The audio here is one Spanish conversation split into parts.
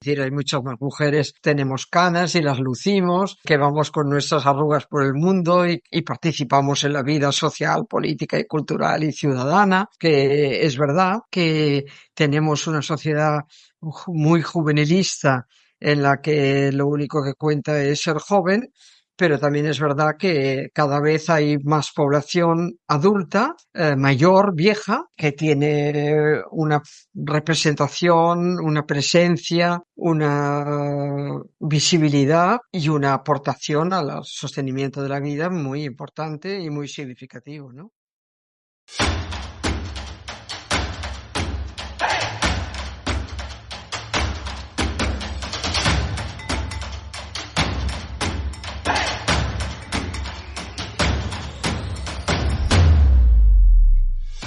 decir, hay muchas más mujeres, tenemos canas y las lucimos, que vamos con nuestras arrugas por el mundo y participamos en la vida social, política y cultural y ciudadana, que es verdad que tenemos una sociedad muy juvenilista en la que lo único que cuenta es ser joven, pero también es verdad que cada vez hay más población adulta, mayor, vieja, que tiene una representación, una presencia, una visibilidad y una aportación al sostenimiento de la vida muy importante y muy significativo, ¿no?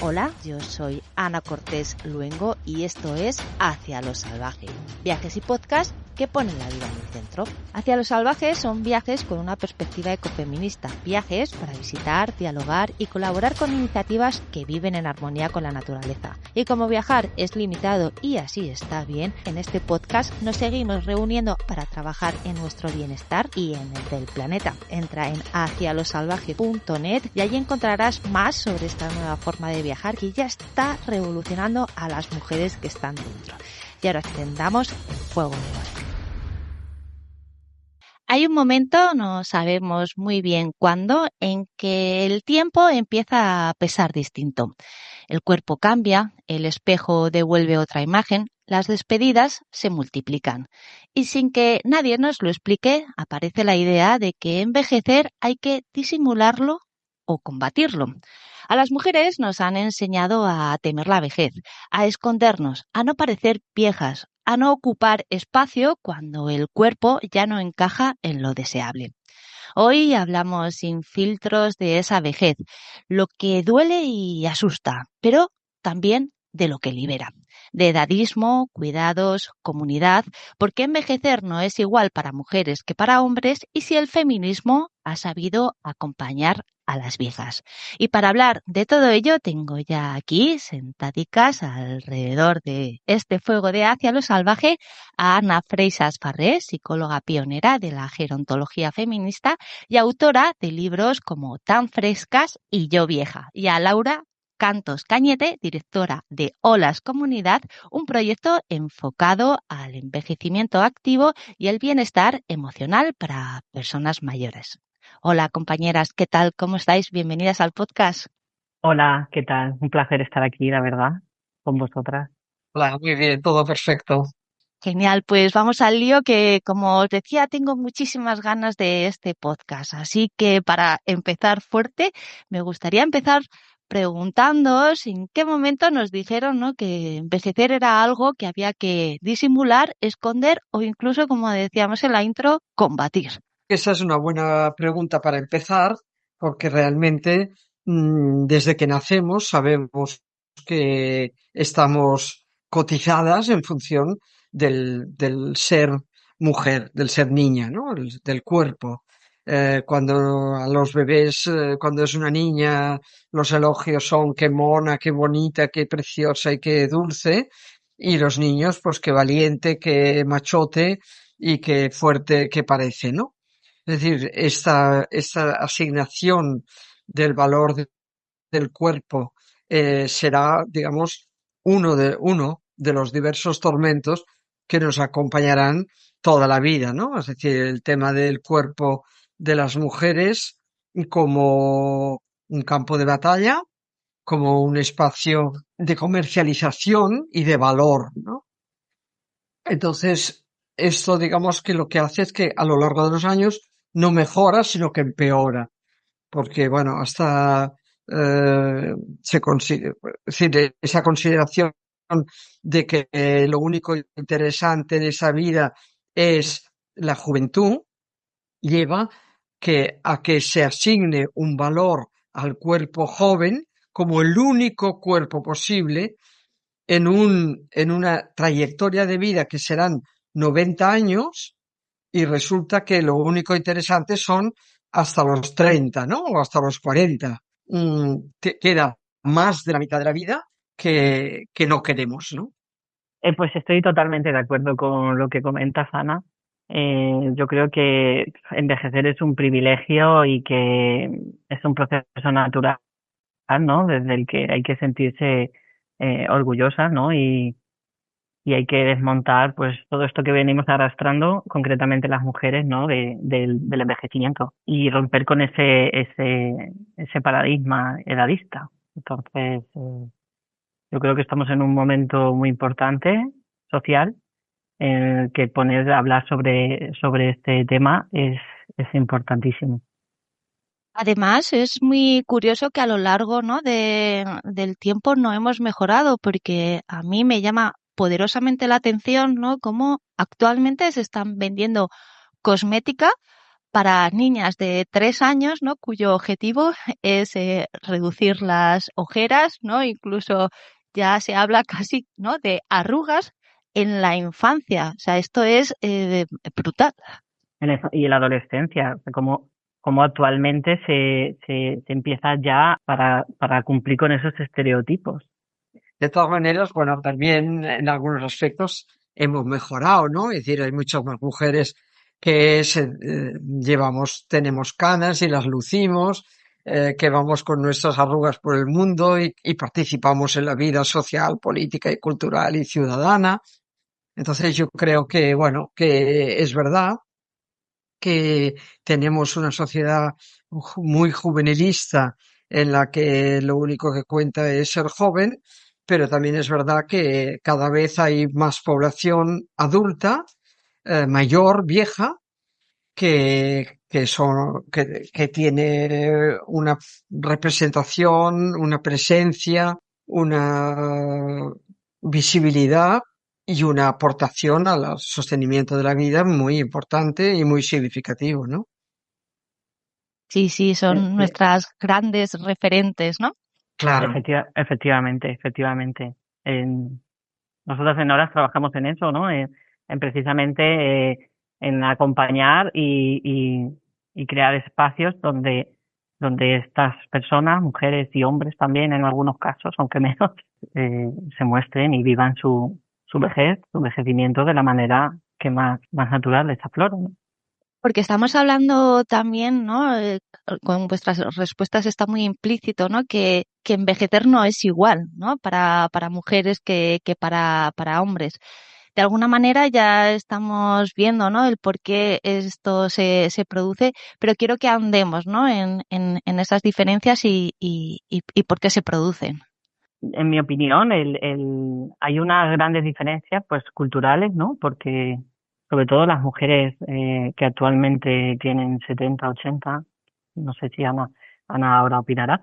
Hola, yo soy Ana Cortés Luengo y esto es Hacia lo Salvaje, viajes y podcast que ponen la vida en el centro. Hacia lo Salvaje son viajes con una perspectiva ecofeminista, viajes para visitar, dialogar y colaborar con iniciativas que viven en armonía con la naturaleza. Y como viajar es limitado y así está bien, en este podcast nos seguimos reuniendo para trabajar en nuestro bienestar y en el del planeta. Entra en hacialosalvaje.net y allí encontrarás más sobre esta nueva forma de viajar que ya está revolucionando a las mujeres que están dentro. Y ahora extendamos el fuego de hoy. Hay un momento, no sabemos muy bien cuándo, en que el tiempo empieza a pesar distinto. El cuerpo cambia, el espejo devuelve otra imagen, las despedidas se multiplican. Y sin que nadie nos lo explique, aparece la idea de que envejecer hay que disimularlo o combatirlo. A las mujeres nos han enseñado a temer la vejez, a escondernos, a no parecer viejas, a no ocupar espacio cuando el cuerpo ya no encaja en lo deseable. Hoy hablamos sin filtros de esa vejez, lo que duele y asusta, pero también de lo que libera. De edadismo, cuidados, comunidad, porque envejecer no es igual para mujeres que para hombres y si el feminismo ha sabido acompañar a las viejas. Y para hablar de todo ello tengo ya aquí, sentadicas alrededor de este fuego de Hacia lo Salvaje, a Ana Freixas Farré, psicóloga pionera de la gerontología feminista y autora de libros como Tan frescas y Yo vieja, y a Laura Cantos Cañete, directora de Olas Comunidad, un proyecto enfocado al envejecimiento activo y el bienestar emocional para personas mayores. Hola compañeras, ¿qué tal? ¿Cómo estáis? Bienvenidas al podcast. Hola, ¿qué tal? Un placer estar aquí, la verdad, con vosotras. Hola, muy bien, todo perfecto. Genial, pues vamos al lío que, como os decía, tengo muchísimas ganas de este podcast. Así que para empezar fuerte, me gustaría empezar preguntándoos en qué momento nos dijeron, ¿no?, que envejecer era algo que había que disimular, esconder o incluso, como decíamos en la intro, combatir. Esa es una buena pregunta para empezar, porque realmente desde que nacemos sabemos que estamos cotizadas en función del ser mujer, del ser niña, ¿no? Del cuerpo. Cuando a los bebés, cuando es una niña, los elogios son qué mona, qué bonita, qué preciosa y qué dulce. Y los niños, pues qué valiente, qué machote y qué fuerte que parece, ¿no? Es decir, esta asignación del valor del cuerpo será, digamos, uno de los diversos tormentos que nos acompañarán toda la vida, ¿no? Es decir, el tema del cuerpo de las mujeres como un campo de batalla, como un espacio de comercialización y de valor, ¿no? Entonces, esto digamos que lo que hace es que a lo largo de los años no mejora, sino que empeora, porque bueno, hasta se consigue, es decir, esa consideración de que lo único interesante de esa vida es la juventud, lleva a que se asigne un valor al cuerpo joven como el único cuerpo posible en una trayectoria de vida que serán 90 años y resulta que lo único interesante son hasta los 30, ¿no? O hasta los 40. Queda más de la mitad de la vida que no queremos, ¿no? Pues estoy totalmente de acuerdo con lo que comentas, Ana. Yo creo que envejecer es un privilegio y que es un proceso natural, ¿no? Desde el que hay que sentirse orgullosa, ¿no? Y hay que desmontar, pues, todo esto que venimos arrastrando, concretamente las mujeres, ¿no? Del envejecimiento y romper con ese paradigma edadista. Entonces, yo creo que estamos en un momento muy importante social en el que poner a hablar sobre este tema es importantísimo. Además, es muy curioso que a lo largo, ¿no? del tiempo no hemos mejorado, porque a mí me llama poderosamente la atención, ¿no? Cómo actualmente se están vendiendo cosmética para niñas de 3 años, ¿no? Cuyo objetivo es reducir las ojeras, ¿no? Incluso ya se habla casi, ¿no? De arrugas en la infancia. O sea, esto es brutal. Y en la adolescencia, o sea, como actualmente se empieza ya para cumplir con esos estereotipos. De todas maneras, bueno, también en algunos aspectos hemos mejorado, ¿no? Es decir, hay muchas más mujeres que tenemos canas y las lucimos, que vamos con nuestras arrugas por el mundo y participamos en la vida social, política y cultural y ciudadana. Entonces yo creo que, bueno, que es verdad que tenemos una sociedad muy juvenilista en la que lo único que cuenta es ser joven, pero también es verdad que cada vez hay más población adulta, mayor, vieja, que tiene una representación, una presencia, una visibilidad y una aportación al sostenimiento de la vida muy importante y muy significativo, ¿no? Sí, sí, Eh, son eh, nuestras grandes referentes, ¿no? Claro. efectivamente. Nosotros en Horas trabajamos en eso, ¿no? En precisamente en acompañar y crear espacios donde estas personas, mujeres y hombres también en algunos casos, aunque menos, se muestren y vivan su vejez, su envejecimiento de la manera que más natural les aflora, ¿no? Porque estamos hablando también, ¿no? Con vuestras respuestas está muy implícito, ¿no? Que envejecer no es igual, ¿no? Para mujeres que para hombres. De alguna manera ya estamos viendo, ¿no? El por qué esto se produce, pero quiero que andemos, ¿no? En esas diferencias y por qué se producen. En mi opinión, hay unas grandes diferencias, pues, culturales, ¿no? Porque, sobre todo las mujeres que actualmente tienen 70, 80, no sé si Ana ahora opinará,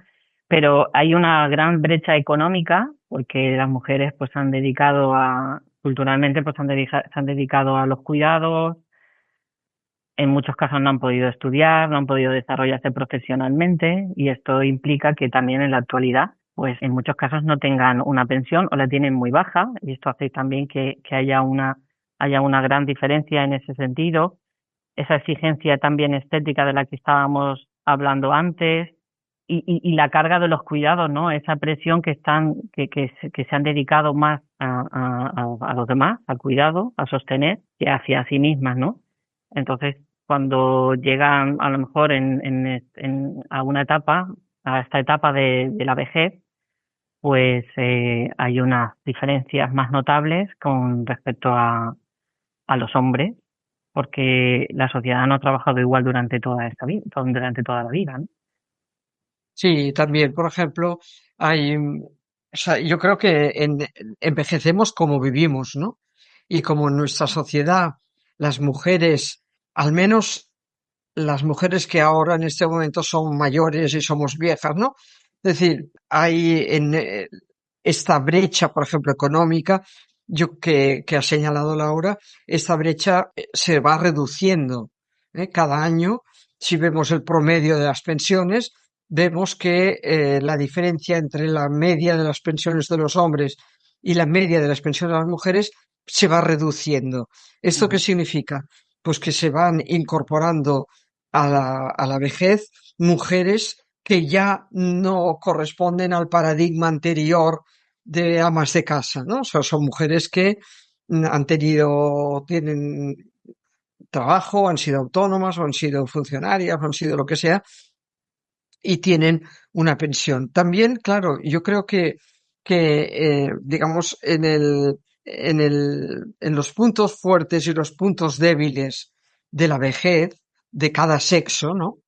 pero hay una gran brecha económica porque las mujeres, pues, culturalmente, pues, se han dedicado a los cuidados. En muchos casos no han podido estudiar, no han podido desarrollarse profesionalmente y esto implica que también en la actualidad, pues en muchos casos no tengan una pensión o la tienen muy baja y esto hace también que haya una gran diferencia en ese sentido. Esa exigencia también estética de la que estábamos hablando antes y la carga de los cuidados, ¿no? Esa presión que se han dedicado más a los demás, al cuidado, a sostener, que hacia sí mismas, ¿no? Entonces, cuando llegan a lo mejor a una etapa, a esta etapa de la vejez, pues hay unas diferencias más notables con respecto a los hombres, porque la sociedad no ha trabajado igual durante toda esta vida, durante toda la vida, ¿no? Sí, también, por ejemplo, o sea, yo creo que envejecemos como vivimos, ¿no? Y como en nuestra sociedad las mujeres, al menos las mujeres que ahora en este momento son mayores y somos viejas, ¿no? Es decir, hay esta brecha, por ejemplo, económica, que ha señalado Laura, esta brecha se va reduciendo, ¿eh? Cada año, si vemos el promedio de las pensiones, vemos que la diferencia entre la media de las pensiones de los hombres y la media de las pensiones de las mujeres se va reduciendo. ¿Esto qué Ujú. significa? Pues que se van incorporando a la vejez mujeres que ya no corresponden al paradigma anterior de amas de casa, ¿no? O sea, son mujeres que tienen trabajo, han sido autónomas, o han sido funcionarias, o han sido lo que sea, y tienen una pensión. También, claro, yo creo que digamos, en los puntos fuertes y los puntos débiles de la vejez de cada sexo, ¿no? O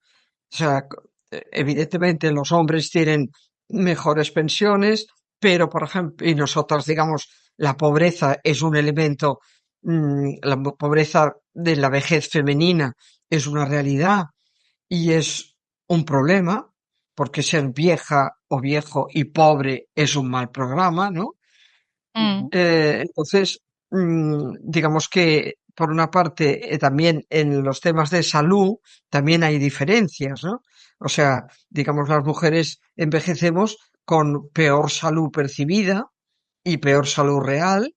sea, evidentemente los hombres tienen mejores pensiones, pero por ejemplo, y nosotros digamos, la pobreza es un elemento, la pobreza de la vejez femenina es una realidad y es un problema, porque ser vieja o viejo y pobre es un mal programa, ¿no? Mm, Entonces, digamos que por una parte también en los temas de salud también hay diferencias, ¿no? O sea, digamos las mujeres envejecemos con peor salud percibida y peor salud real,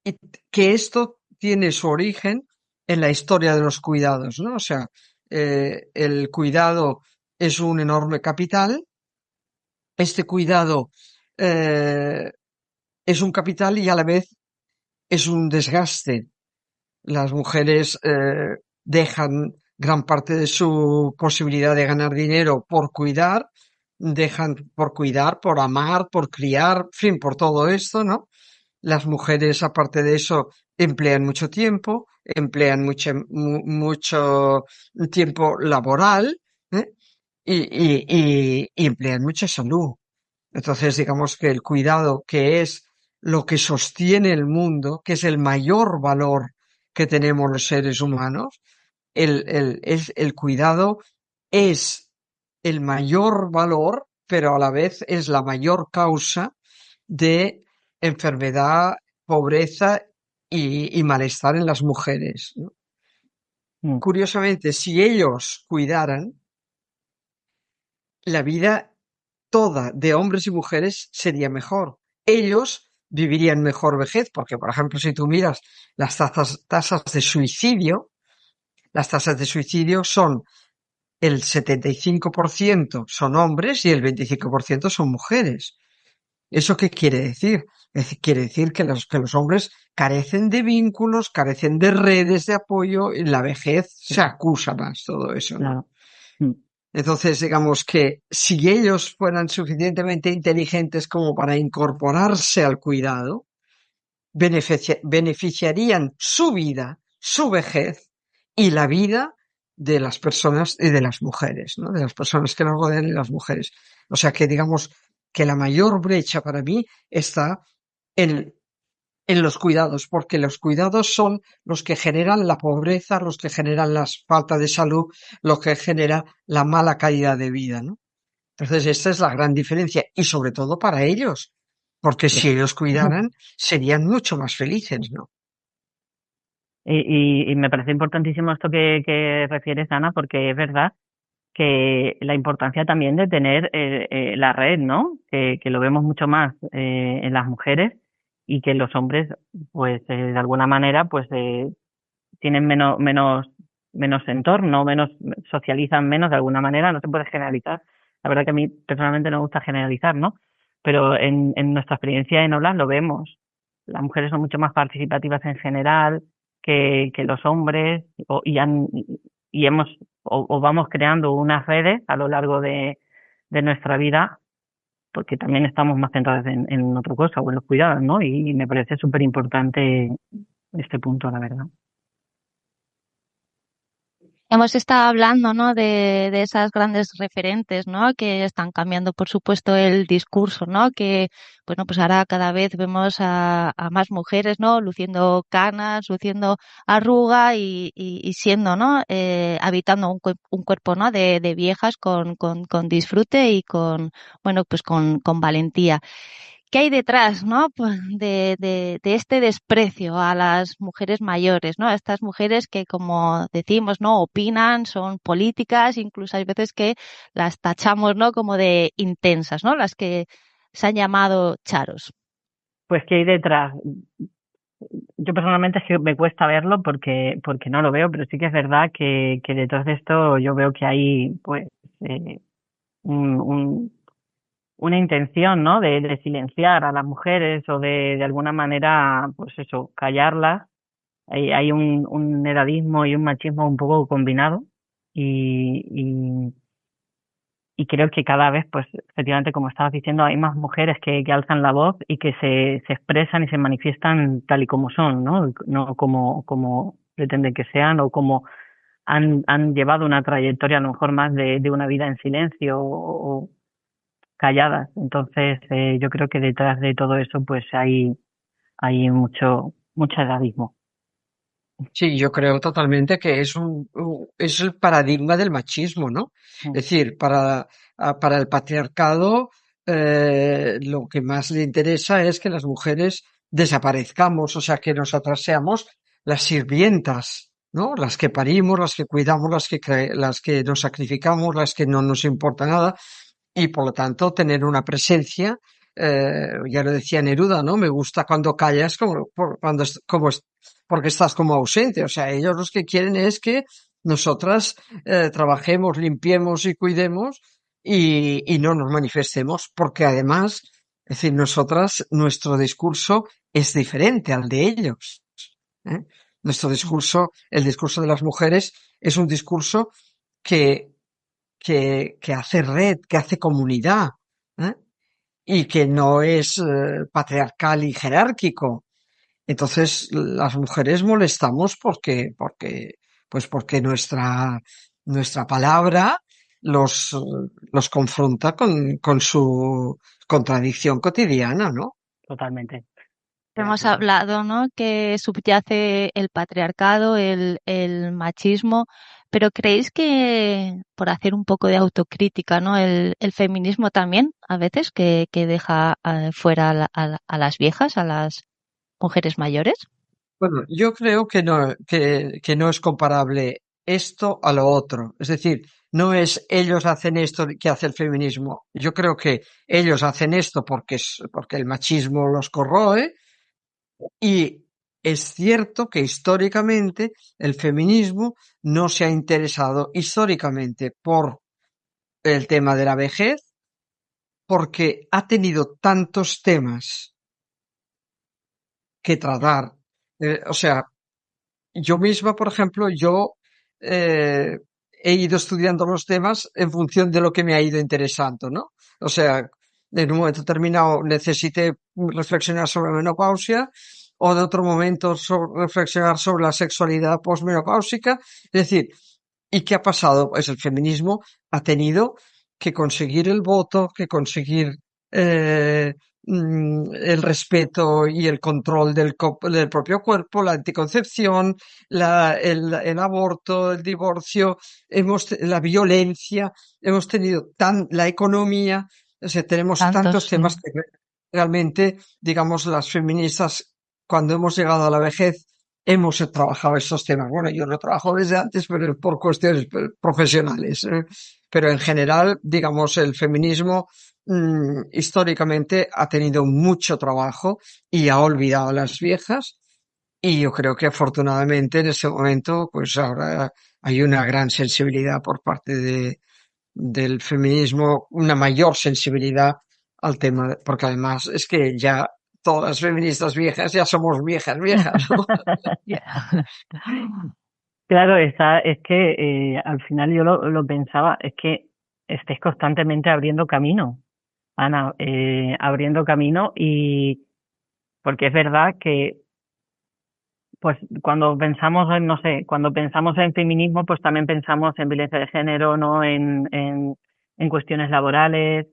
y que esto tiene su origen en la historia de los cuidados, ¿no? O sea, el cuidado es un enorme capital. Este cuidado eh, es un capital y a la vez es un desgaste. Las mujeres dejan gran parte de su posibilidad de ganar dinero por cuidar, dejan por cuidar, por amar, por criar, en fin, por todo esto, ¿no? Las mujeres, aparte de eso, emplean mucho tiempo, emplean mucho tiempo laboral, ¿eh? Y emplean mucha salud. Entonces, digamos que el cuidado, que es lo que sostiene el mundo, que es el mayor valor que tenemos los seres humanos, el cuidado es el mayor valor, pero a la vez es la mayor causa de enfermedad, pobreza y malestar en las mujeres, ¿no? Mm. Curiosamente, si ellos cuidaran, la vida toda de hombres y mujeres sería mejor. Ellos vivirían mejor vejez, porque, por ejemplo, si tú miras las tasas de suicidio, las tasas de suicidio son el 75% son hombres y el 25% son mujeres. ¿Eso qué quiere decir? Quiere decir que los hombres carecen de vínculos, carecen de redes de apoyo, y la vejez se acusa más todo eso, ¿no? Claro. Mm. Entonces, digamos que si ellos fueran suficientemente inteligentes como para incorporarse al cuidado, beneficiarían su vida, su vejez y la vida de las personas y de las mujeres, ¿no? De las personas que nos rodean y las mujeres. O sea que digamos que la mayor brecha para mí está en, en los cuidados, porque los cuidados son los que generan la pobreza, los que generan la falta de salud, los que genera la mala calidad de vida, ¿no? Entonces, esta es la gran diferencia, y sobre todo para ellos, porque Sí. si ellos cuidaran, serían mucho más felices, ¿no? Y me parece importantísimo esto que refieres, Ana, porque es verdad que la importancia también de tener la red, ¿no? Que lo vemos mucho más en las mujeres y que los hombres, pues de alguna manera, pues tienen menos entorno, menos socializan menos de alguna manera. No se puede generalizar. La verdad que a mí personalmente no me gusta generalizar, ¿no? Pero en nuestra experiencia en Olas lo vemos. Las mujeres son mucho más participativas en general que los hombres y hemos o vamos creando unas redes a lo largo de nuestra vida porque también estamos más centrados en otra cosa o en los cuidados, ¿no? Y me parece súper importante este punto, la verdad. Hemos estado hablando, ¿no? De esas grandes referentes, ¿no? Que están cambiando, por supuesto, el discurso, ¿no? Que, bueno, pues ahora cada vez vemos a más mujeres, ¿no? Luciendo canas, luciendo arruga y siendo, ¿no? Habitando un cuerpo, ¿no? De viejas con disfrute y con, bueno, pues con valentía. ¿Qué hay detrás, ¿no? Pues de este desprecio a las mujeres mayores, ¿no? A estas mujeres que, como decimos, ¿no? Opinan, son políticas, incluso hay veces que las tachamos, ¿no? Como de intensas, ¿no? Las que se han llamado charos. Pues, ¿qué hay detrás? Yo personalmente es que me cuesta verlo porque no lo veo, pero sí que es verdad que detrás de esto yo veo que hay pues eh, un, un, una intención, ¿no? De silenciar a las mujeres o de alguna manera, pues eso, callarlas. Hay un edadismo y un machismo un poco combinado y, y creo que cada vez, pues efectivamente, como estabas diciendo, hay más mujeres que alzan la voz y que se expresan y se manifiestan tal y como son, ¿no? No como pretenden que sean o como han llevado una trayectoria a lo mejor más de una vida en silencio o calladas. Entonces, yo creo que detrás de todo eso, pues hay mucho edadismo. Sí, yo creo totalmente que es el paradigma del machismo, ¿no? Mm. Es decir, para el patriarcado, lo que más le interesa es que las mujeres desaparezcamos, o sea, que nosotras seamos las sirvientas, ¿no? Las que parimos, las que cuidamos, las que nos sacrificamos, las que no nos importa nada, y por lo tanto tener una presencia, ya lo decía Neruda, ¿no? Me gusta cuando callas porque estás como ausente. O sea, ellos los que quieren es que nosotras trabajemos, limpiemos y cuidemos y no nos manifestemos, porque además, es decir, nosotras, nuestro discurso es diferente al de ellos, ¿eh? Nuestro discurso, el discurso de las mujeres, es un discurso que que hace red, que hace comunidad, ¿eh? Y que no es patriarcal y jerárquico. Entonces, las mujeres molestamos porque nuestra palabra los, los confronta con su contradicción cotidiana, ¿no? Totalmente, de Hemos acuerdo. hablado, ¿no?, que subyace el patriarcado, el machismo, pero ¿creéis que, por hacer un poco de autocrítica, ¿no?, el feminismo también, a veces, que deja fuera a las viejas, a las mujeres mayores? Bueno, yo creo que no es comparable esto a lo otro. Es decir, no es ellos hacen esto que hace el feminismo. Yo creo que ellos hacen esto porque el machismo los corroe y es cierto que históricamente el feminismo no se ha interesado históricamente por el tema de la vejez porque ha tenido tantos temas que tratar. O sea, yo misma, por ejemplo, eh, he ido estudiando los temas en función de lo que me ha ido interesando, ¿no? O sea, en un momento determinado necesité reflexionar sobre la menopausia, o de otro momento reflexionar sobre la sexualidad posmenopáusica. Es decir, ¿y qué ha pasado? Pues el feminismo ha tenido que conseguir el voto, que conseguir eh, el respeto y el control del propio cuerpo, la anticoncepción, el aborto, el divorcio, la violencia, hemos tenido la economía, o sea, tenemos tantos Tantos, sí. temas que realmente, digamos, las feministas, cuando hemos llegado a la vejez, hemos trabajado estos temas. Bueno, yo lo trabajo desde antes, pero por cuestiones profesionales, ¿eh? Pero en general, digamos, el feminismo históricamente ha tenido mucho trabajo y ha olvidado a las viejas. Y yo creo que afortunadamente en ese momento, pues ahora hay una gran sensibilidad por parte del feminismo, una mayor sensibilidad al tema, porque además es que ya todas las feministas viejas ya somos viejas, viejas, ¿no? Claro, es que al final yo lo pensaba, es que estés constantemente abriendo camino, Ana, abriendo camino y porque es verdad que pues cuando pensamos en, no sé, cuando pensamos en feminismo, pues también pensamos en violencia de género, ¿no? En cuestiones laborales,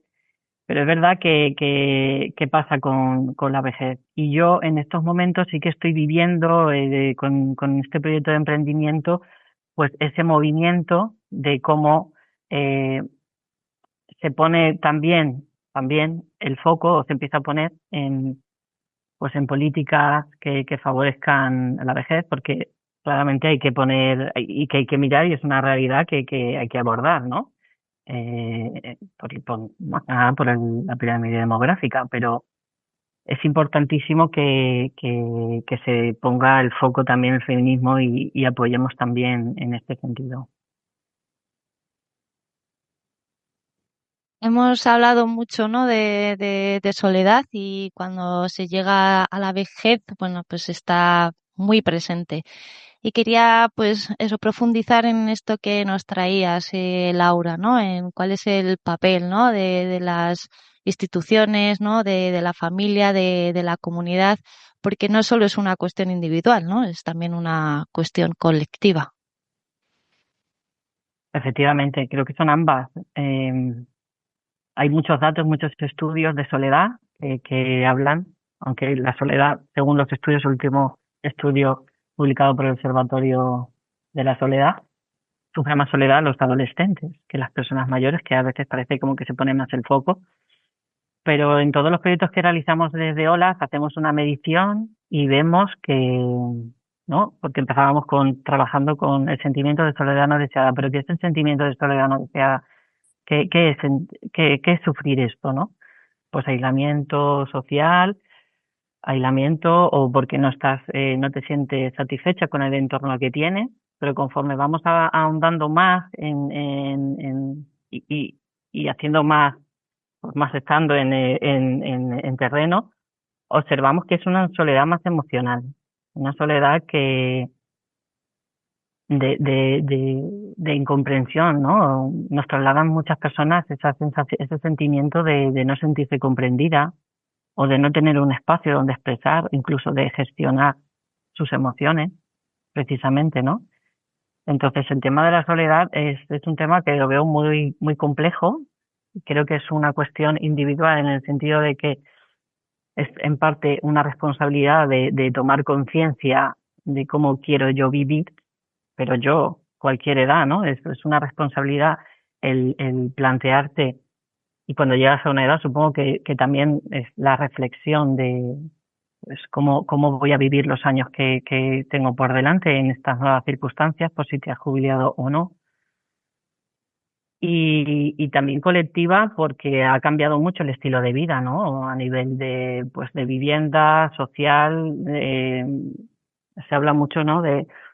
pero es verdad que ¿qué pasa con la vejez? Y yo en estos momentos sí que estoy viviendo con este proyecto de emprendimiento, pues ese movimiento de cómo eh, se pone también el foco o se empieza a poner pues en políticas que favorezcan la vejez, porque claramente hay que poner y que hay que mirar y es una realidad que hay que abordar, ¿no? Más que nada por la pirámide demográfica, pero es importantísimo que se ponga el foco también en el feminismo y apoyemos también en este sentido. Hemos hablado mucho, ¿no? de soledad y cuando se llega a la vejez, bueno, pues está muy presente. Y quería, pues, eso, profundizar en esto que nos traías, Laura, ¿no? En cuál es el papel, ¿no? De las instituciones, ¿no? De la familia, de la comunidad, porque no solo es una cuestión individual, ¿no? Es también una cuestión colectiva. Efectivamente, creo que son ambas. Hay muchos datos, muchos estudios de soledad que hablan, aunque la soledad, según los estudios, el último estudio publicado por el Observatorio de la Soledad, sufren más soledad los adolescentes que las personas mayores, que a veces parece como que se pone más el foco. Pero en todos los proyectos que realizamos desde OLAF hacemos una medición y vemos que, ¿no? Porque empezábamos trabajando con el sentimiento de soledad no deseada, pero ¿qué es el sentimiento de soledad no deseada? ¿Qué es sufrir esto, no? Pues aislamiento social, aislamiento o porque no te sientes satisfecha con el entorno que tienes, pero conforme vamos ahondando más y haciendo más, pues más estando en terreno, observamos que es una soledad más emocional, una soledad de incomprensión, ¿no? Nos trasladan muchas personas esa sensación, ese sentimiento de no sentirse comprendida o de no tener un espacio donde expresar, incluso de gestionar sus emociones, precisamente, ¿no? Entonces, el tema de la soledad es un tema que lo veo muy, muy complejo. Creo que es una cuestión individual en el sentido de que es en parte una responsabilidad de tomar conciencia de cómo quiero yo vivir, pero yo, cualquier edad, ¿no? Es una responsabilidad el plantearte, y cuando llegas a una edad, supongo que también es la reflexión de pues, cómo voy a vivir los años que tengo por delante en estas nuevas circunstancias, por si te has jubilado o no. Y también colectiva porque ha cambiado mucho el estilo de vida, ¿no? A nivel de vivienda, social, se habla mucho, ¿no?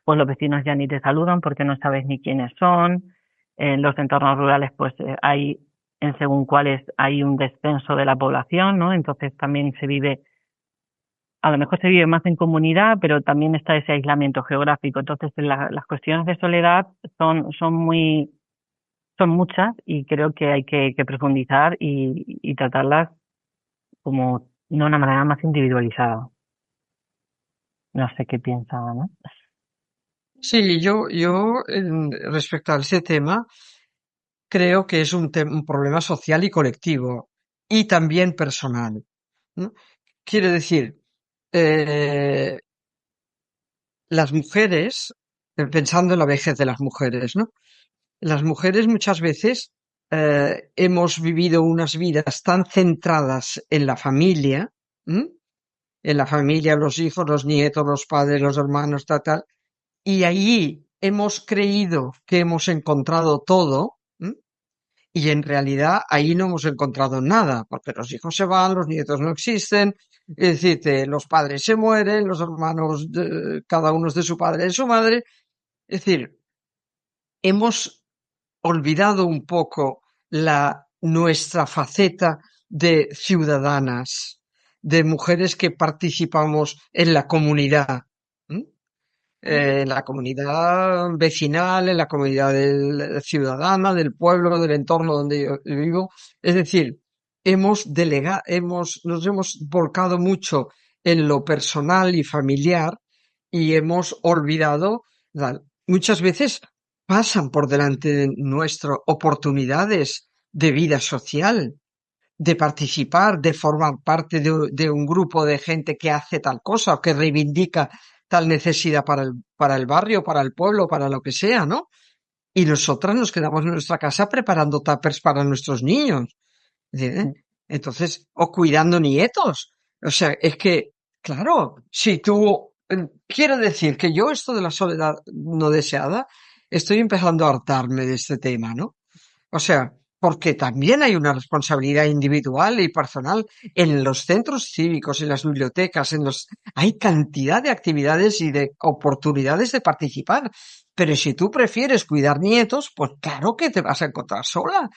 Pues los vecinos ya ni te saludan porque no sabes ni quiénes son. En los entornos rurales, pues en según cuáles hay un descenso de la población, ¿no? Entonces también a lo mejor se vive más en comunidad, pero también está ese aislamiento geográfico. Entonces las cuestiones de soledad son muchas y creo que hay que profundizar y tratarlas como de una manera más individualizada. No sé qué piensa, ¿no? Sí, respecto a ese tema, creo que es un problema social y colectivo y también personal, ¿no? Quiere decir, eh, las mujeres, pensando en la vejez de las mujeres, ¿no? Las mujeres muchas veces hemos vivido unas vidas tan centradas en la familia, ¿m? En la familia, los hijos, los nietos, los padres, los hermanos, tal, y allí hemos creído que hemos encontrado todo, ¿m? Y en realidad ahí no hemos encontrado nada, porque los hijos se van, los nietos no existen, es decir, los padres se mueren, los hermanos, cada uno es de su padre y de su madre, es decir, hemos olvidado un poco nuestra faceta de ciudadanas, de mujeres que participamos en la comunidad, ¿m? En la comunidad vecinal, en la comunidad ciudadana, del pueblo, del entorno donde yo vivo. Es decir, nos hemos volcado mucho en lo personal y familiar y hemos olvidado, muchas veces pasan por delante de nuestras oportunidades de vida social, de participar, de formar parte de un grupo de gente que hace tal cosa o que reivindica tal necesidad para el barrio, para el pueblo, para lo que sea, ¿no? Y nosotras nos quedamos en nuestra casa preparando tuppers para nuestros niños. Es decir, entonces, o cuidando nietos. O sea, es que, claro, si tú, quiero decir que yo esto de la soledad no deseada, estoy empezando a hartarme de este tema, ¿no? O sea, porque también hay una responsabilidad individual y personal en los centros cívicos, en las bibliotecas, hay cantidad de actividades y de oportunidades de participar. Pero si tú prefieres cuidar nietos, pues claro que te vas a encontrar sola.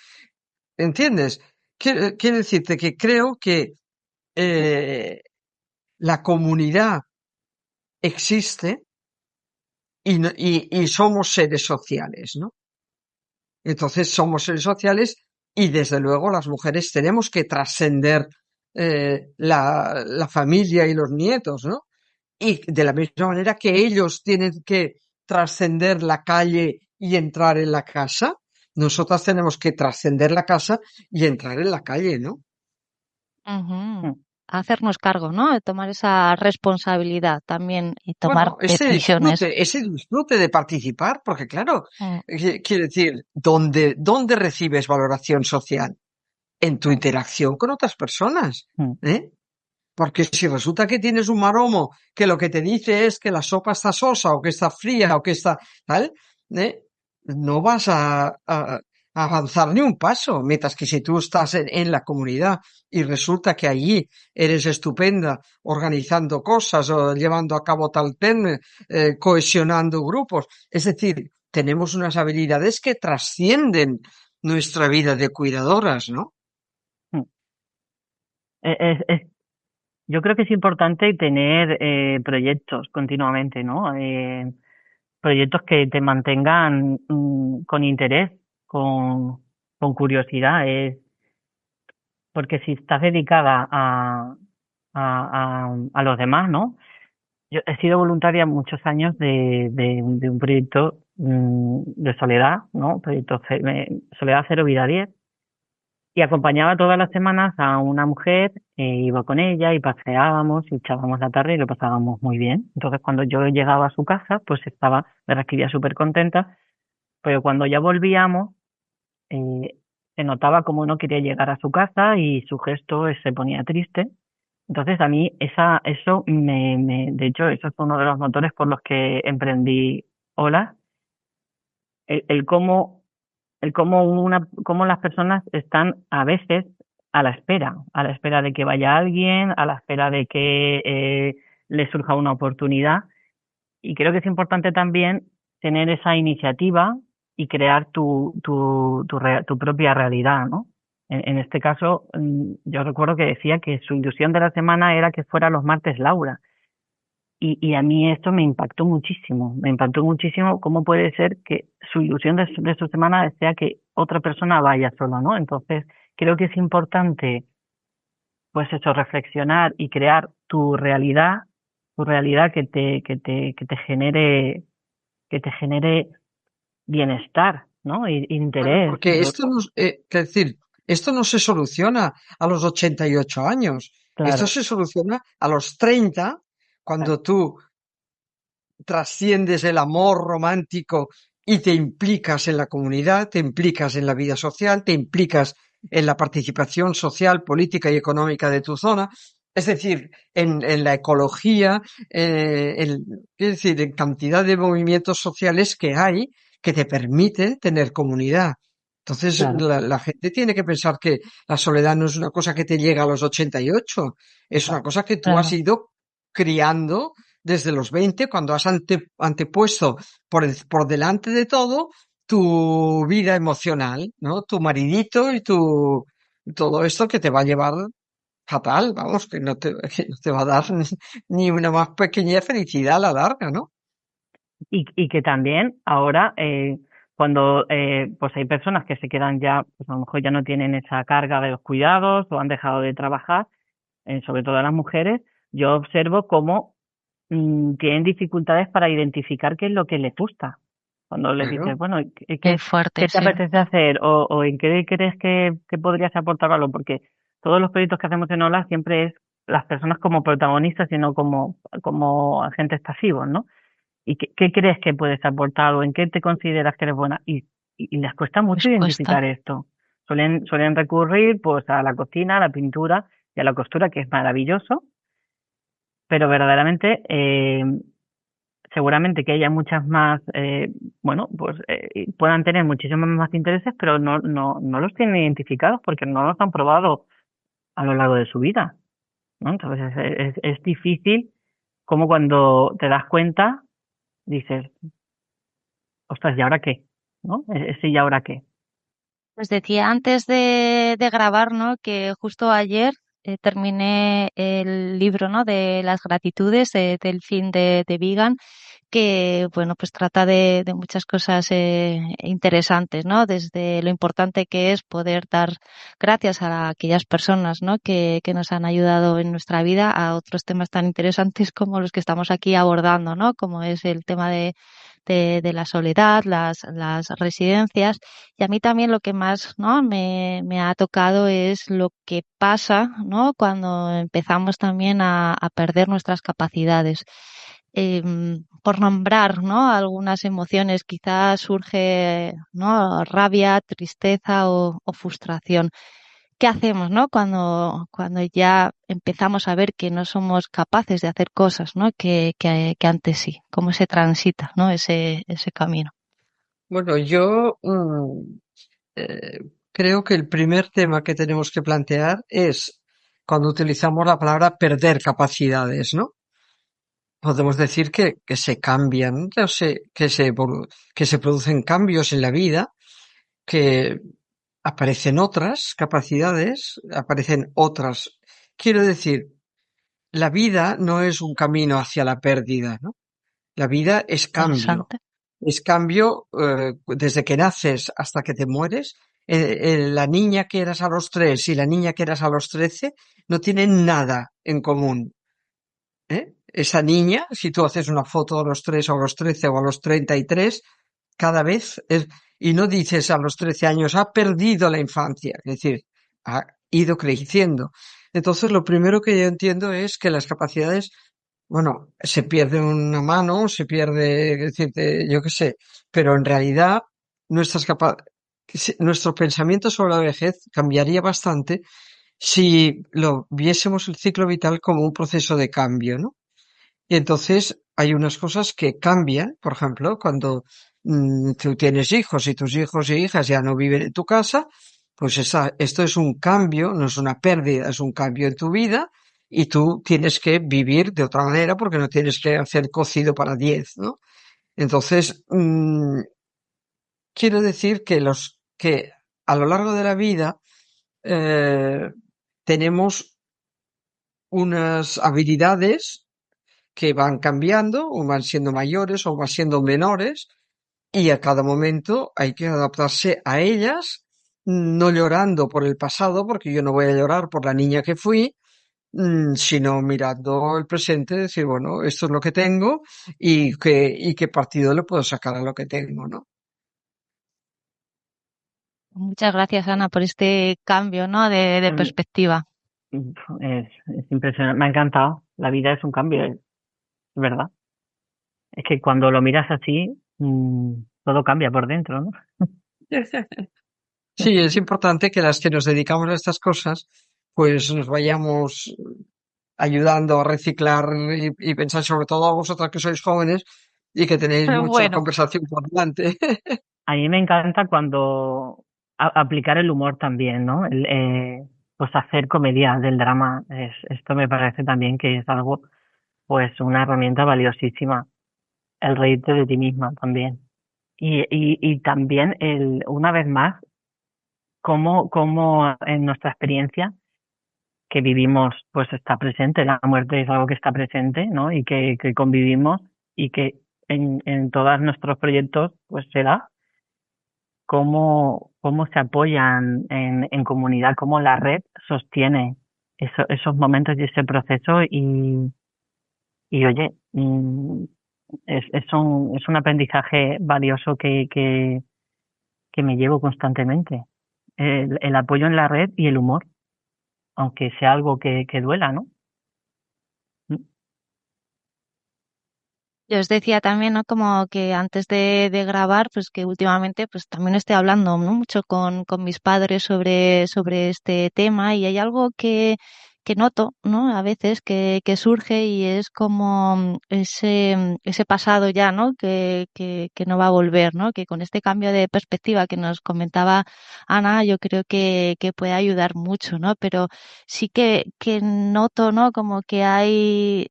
¿entiendes? Quiero decirte que creo que eh, la comunidad existe y somos seres sociales, ¿no? Entonces somos seres sociales y desde luego las mujeres tenemos que trascender la familia y los nietos, ¿no? Y de la misma manera que ellos tienen que trascender la calle y entrar en la casa, nosotras tenemos que trascender la casa y entrar en la calle, ¿no? Ujú. Mm. Hacernos cargo, ¿no? De tomar esa responsabilidad también y tomar Bueno, decisiones. ese disfrute de participar, porque claro, Mm, quiero decir, ¿dónde recibes valoración social? En tu interacción con otras personas, Mm. ¿eh? Porque si resulta que tienes un maromo que lo que te dice es que la sopa está sosa o que está fría o que está tal, ¿eh? No vas a avanzar ni un paso. Mientras que si tú estás en la comunidad y resulta que allí eres estupenda organizando cosas o llevando a cabo tal tema, cohesionando grupos. Es decir, tenemos unas habilidades que trascienden nuestra vida de cuidadoras, ¿no? Mm. Yo creo que es importante tener proyectos continuamente, ¿no? Proyectos que te mantengan con interés, con curiosidad, porque si estás dedicada a los demás, ¿no? Yo he sido voluntaria muchos años de un proyecto de soledad, ¿no? Soledad Cero Vida 10, y acompañaba todas las semanas a una mujer, iba con ella y paseábamos y echábamos la tarde y lo pasábamos muy bien. Entonces, cuando yo llegaba a su casa, pues me recibía súper contenta, pero cuando ya volvíamos, eh, se notaba como no quería llegar a su casa y su gesto se ponía triste. Entonces, a mí de hecho, eso fue uno de los motores por los que emprendí Hola, el, el cómo cómo las personas están a veces a la espera de que vaya alguien, a la espera de que les surja una oportunidad. Y creo que es importante también tener esa iniciativa y crear tu propia realidad, ¿no? En este caso, yo recuerdo que decía que su ilusión de la semana era que fuera los martes Laura. Y a mí esto me impactó muchísimo cómo puede ser que su ilusión de su semana sea que otra persona vaya solo, ¿no? Entonces, creo que es importante, pues eso, reflexionar y crear tu realidad que te genere bienestar, ¿no? Claro, Interés. porque esto no, es decir, esto no se soluciona a los 88 años. Esto Claro, se soluciona a los 30, cuando claro, tú trasciendes el amor romántico y te implicas en la comunidad, te implicas en la vida social, te implicas en la participación social, política y económica de tu zona. Es decir, en la ecología, es decir, en cantidad de movimientos sociales que hay que te permiten tener comunidad. Entonces, claro, la gente tiene que pensar que la soledad no es una cosa que te llega a los 88, es una cosa que tú has claro, ido criando desde los 20, cuando has antepuesto por delante de todo tu vida emocional, ¿no? Tu maridito y todo esto que te va a llevar fatal, vamos, que no te va a dar ni una más pequeña felicidad a la larga, ¿no? y que también ahora, cuando pues hay personas que se quedan ya, pues a lo mejor ya no tienen esa carga de los cuidados o han dejado de trabajar, sobre todo las mujeres, yo observo cómo tienen dificultades para identificar qué es lo que les gusta. Cuando les dices, Claro, bueno, qué fuerte, qué te sí. apetece hacer? O en qué crees que podrías aportar valor? Porque todos los proyectos que hacemos en Ola siempre es las personas como protagonistas y no como agentes pasivos, ¿no? ¿Y qué crees que puedes aportar o en qué te consideras que eres buena? Y les cuesta mucho Les cuesta. identificar esto. Suelen recurrir pues a la cocina, a la pintura y a la costura, que es maravilloso, pero verdaderamente seguramente que haya muchas más, bueno, pues puedan tener muchísimos más intereses, pero no los tienen identificados porque no los han probado a lo largo de su vida, ¿no? Entonces es difícil como cuando te das cuenta, dices, ostras, ¿y ahora qué? ¿No? Ese ¿y ahora qué? Pues decía antes de grabar, ¿no? Que justo ayer terminé el libro, ¿no? De las gratitudes del fin de Vegan, que, bueno, pues trata de muchas cosas interesantes, ¿no? Desde lo importante que es poder dar gracias a aquellas personas, ¿no? Que nos han ayudado en nuestra vida, a otros temas tan interesantes como los que estamos aquí abordando, ¿no? Como es el tema de la soledad, las residencias. Y a mí también lo que más, ¿no? me ha tocado es lo que pasa, ¿no? Cuando empezamos también a perder nuestras capacidades. Por nombrar, ¿no? Algunas emociones, quizás surge, ¿no? Rabia, tristeza o frustración. ¿Qué hacemos, ¿no? Cuando ya empezamos a ver que no somos capaces de hacer cosas, ¿no? Que antes sí. ¿Cómo se transita, ¿no? Ese camino. Bueno, yo eh, creo que el primer tema que tenemos que plantear es cuando utilizamos la palabra perder capacidades, ¿no? Podemos decir que se cambian, o que se producen cambios en la vida, que aparecen otras capacidades, aparecen otras. Quiero decir, la vida no es un camino hacia la pérdida, ¿no? La vida es cambio. Interesante. Es cambio desde que naces hasta que te mueres. La niña que eras a los 3 y la niña que eras a los 13 no tienen nada en común. ¿Eh? Esa niña, si tú haces una foto a los 3 o a los 13 o a los 33, cada vez es, y no dices a los 13 años, ha perdido la infancia, es decir, ha ido creciendo. Entonces, lo primero que yo entiendo es que las capacidades, bueno, se pierde una mano, se pierde, es decir, yo qué sé, pero en realidad nuestras capa- nuestro pensamiento sobre la vejez cambiaría bastante si lo viésemos el ciclo vital como un proceso de cambio, ¿no? Y entonces hay unas cosas que cambian, por ejemplo, cuando tú tienes hijos y tus hijos y hijas ya no viven en tu casa, pues esto es un cambio, no es una pérdida, es un cambio en tu vida y tú tienes que vivir de otra manera porque no tienes que hacer cocido para 10, ¿no? Entonces, quiero decir que a lo largo de la vida eh, tenemos unas habilidades que van cambiando, o van siendo mayores o van siendo menores, y a cada momento hay que adaptarse a ellas, no llorando por el pasado, porque yo no voy a llorar por la niña que fui, sino mirando el presente, decir, bueno, esto es lo que tengo y qué partido le puedo sacar a lo que tengo, ¿no? Muchas gracias, Ana, por este cambio, ¿no? De Em, perspectiva. es impresionante, me ha encantado. La vida es un cambio, es verdad. Es que cuando lo miras así, todo cambia por dentro, ¿no? Sí, es importante que las que nos dedicamos a estas cosas, pues nos vayamos ayudando a reciclar y pensar sobre todo a vosotras que sois jóvenes y que tenéis mucha Bueno, conversación por delante. A mí me encanta cuando aplicar el humor también, ¿no? Pues hacer comedia del drama. Esto me parece también que es algo, pues una herramienta valiosísima. El reírte de ti misma también. Y también una vez más, cómo en nuestra experiencia que vivimos, pues está presente, la muerte es algo que está presente, ¿no? Y que convivimos y que en todos nuestros proyectos, pues se da cómo se apoyan en comunidad, cómo la red sostiene esos momentos y ese proceso y oye, es un aprendizaje valioso que me llevo constantemente. El apoyo en la red y el humor, aunque sea algo que duela, ¿no? yo os decía también, ¿no? Como que antes de grabar, pues que últimamente, pues también estoy hablando, ¿no? Mucho con mis padres sobre este tema y hay algo que noto, ¿no? A veces que surge y es como ese pasado ya, ¿no? Que no va a volver, ¿no? Que con este cambio de perspectiva que nos comentaba Ana, yo creo que puede ayudar mucho, ¿no? Pero sí que noto, ¿no? Como que hay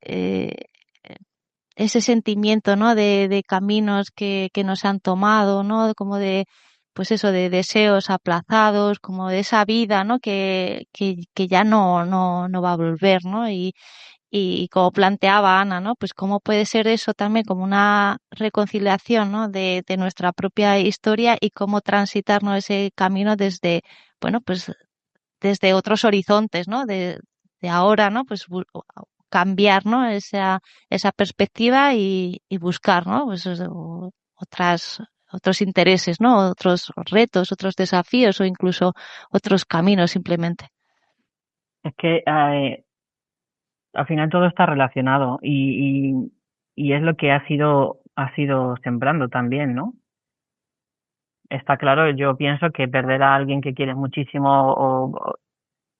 ese sentimiento, ¿no? De caminos que nos han tomado, ¿no? Como de, pues eso, de deseos aplazados, como de esa vida, ¿no? Que ya no va a volver, ¿no? Y como planteaba Ana, ¿no? Pues cómo puede ser eso también como una reconciliación, ¿no? De nuestra propia historia y cómo transitar, ¿no? Ese camino desde, bueno, pues desde otros horizontes, ¿no? De ahora, ¿no? Pues cambiar, ¿no? Esa perspectiva y buscar, ¿no? Pues otros intereses, ¿no? Otros retos, otros desafíos o incluso otros caminos simplemente. Es que al final todo está relacionado y es lo que ha sido sembrando también, ¿no? Está claro, yo pienso que perder a alguien que quieres muchísimo